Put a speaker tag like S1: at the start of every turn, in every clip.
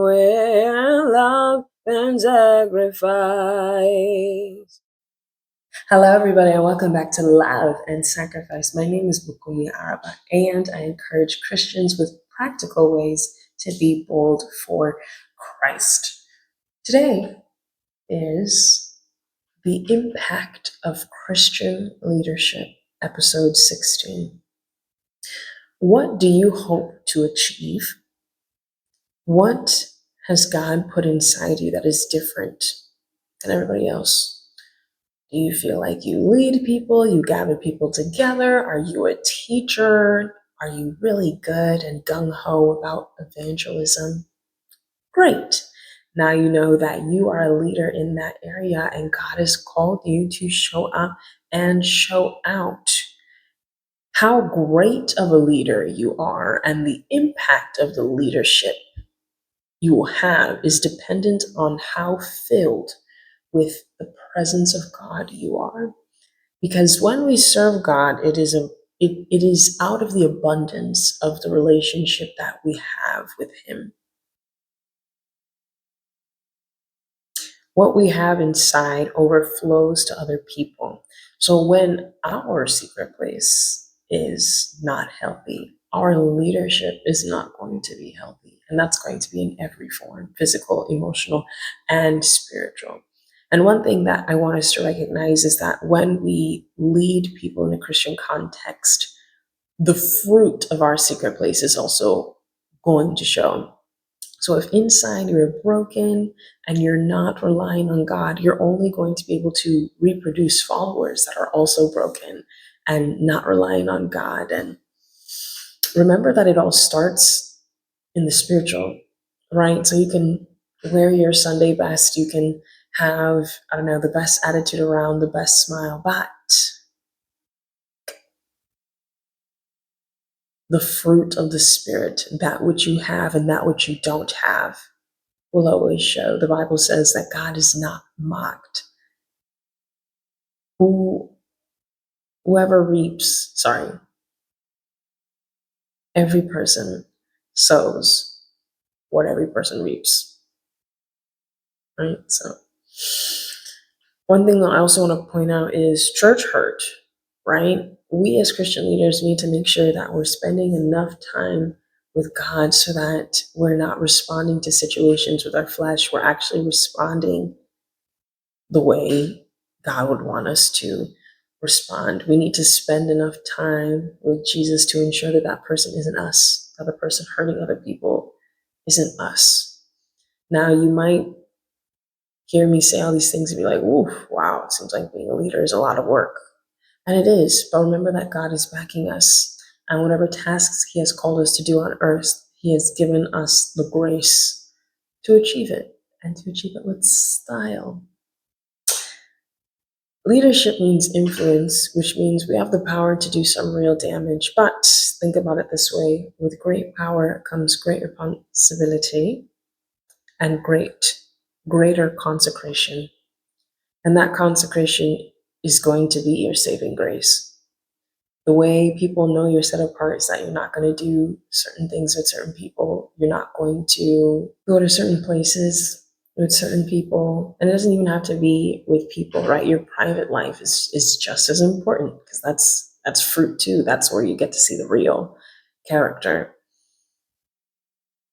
S1: away and love and sacrifice. Hello, everybody, and welcome back to Love and Sacrifice. My name is BukunmiArabaWorship, and I encourage Christians with practical ways to be bold for Christ. Today is the impact of Christian leadership, episode 16. What do you hope to achieve? What has God put inside you that is different than everybody else? Do you feel like you lead people? You gather people together? Are you a teacher? Are you really good and gung-ho about evangelism? Great. Now you know that you are a leader in that area and God has called you to show up and show out. How great of a leader you are and the impact of the leadership you will have is dependent on how filled with the presence of God you are. Because when we serve God, it is out of the abundance of the relationship that we have with Him. What we have inside overflows to other people. So when our secret place is not healthy, our leadership is not going to be healthy. And that's going to be in every form, physical, emotional, and spiritual. And one thing that I want us to recognize is that when we lead people in a Christian context, the fruit of our secret place is also going to show. So if inside you're broken and you're not relying on God, you're only going to be able to reproduce followers that are also broken and not relying on God. And remember that it all starts in the spiritual, right? So you can wear your Sunday best, you can have, the best attitude around, the best smile, but the fruit of the Spirit, that which you have and that which you don't have, will always show. The Bible says that God is not mocked. Every person sows what every person reaps, right? So one thing that I also want to point out is church hurt, right? We as Christian leaders need to make sure that we're spending enough time with God so that we're not responding to situations with our flesh. We're actually responding the way God would want us to respond. We need to spend enough time with Jesus to ensure that that person isn't us, that the person hurting other people isn't us. Now, you might hear me say all these things and be like, ooh, wow, it seems like being a leader is a lot of work. And it is, but remember that God is backing us. And whatever tasks He has called us to do on earth, He has given us the grace to achieve it and to achieve it with style. Leadership means influence, which means we have the power to do some real damage. But think about it this way: with great power comes great responsibility and greater consecration. And that consecration is going to be your saving grace. The way people know you're set apart is that you're not going to do certain things with certain people. You're not going to go to certain places with certain people. And it doesn't even have to be with people, right? Your private life is just as important, because that's fruit too. That's where you get to see the real character.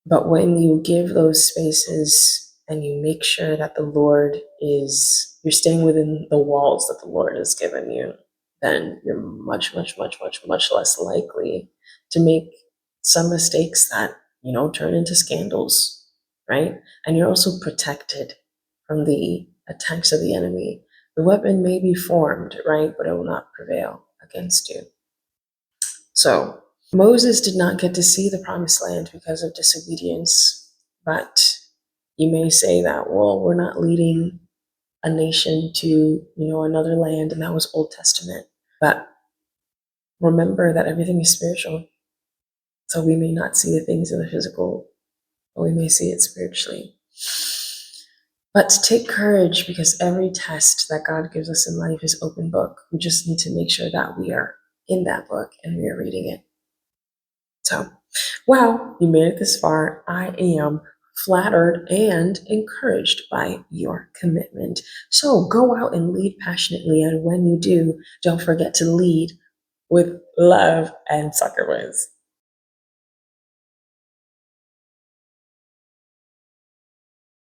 S1: But when you give those spaces and you make sure that you're staying within the walls that the Lord has given you, then you're much, much, much, much, much less likely to make some mistakes that, turn into scandals, right? And you're also protected from the attacks of the enemy. The weapon may be formed, right? But it will not prevail against you. So Moses did not get to see the promised land because of disobedience. But you may say that, well, we're not leading a nation to, another land, and that was Old Testament. But remember that everything is spiritual. So we may not see the things in the physical, but we may see it spiritually. But take courage, because every test that God gives us in life is open book. We just need to make sure that we are in that book and we are reading it. So, wow, you made it this far. I am flattered and encouraged by your commitment. So go out and lead passionately. And when you do, don't forget to lead with love and sucker wins.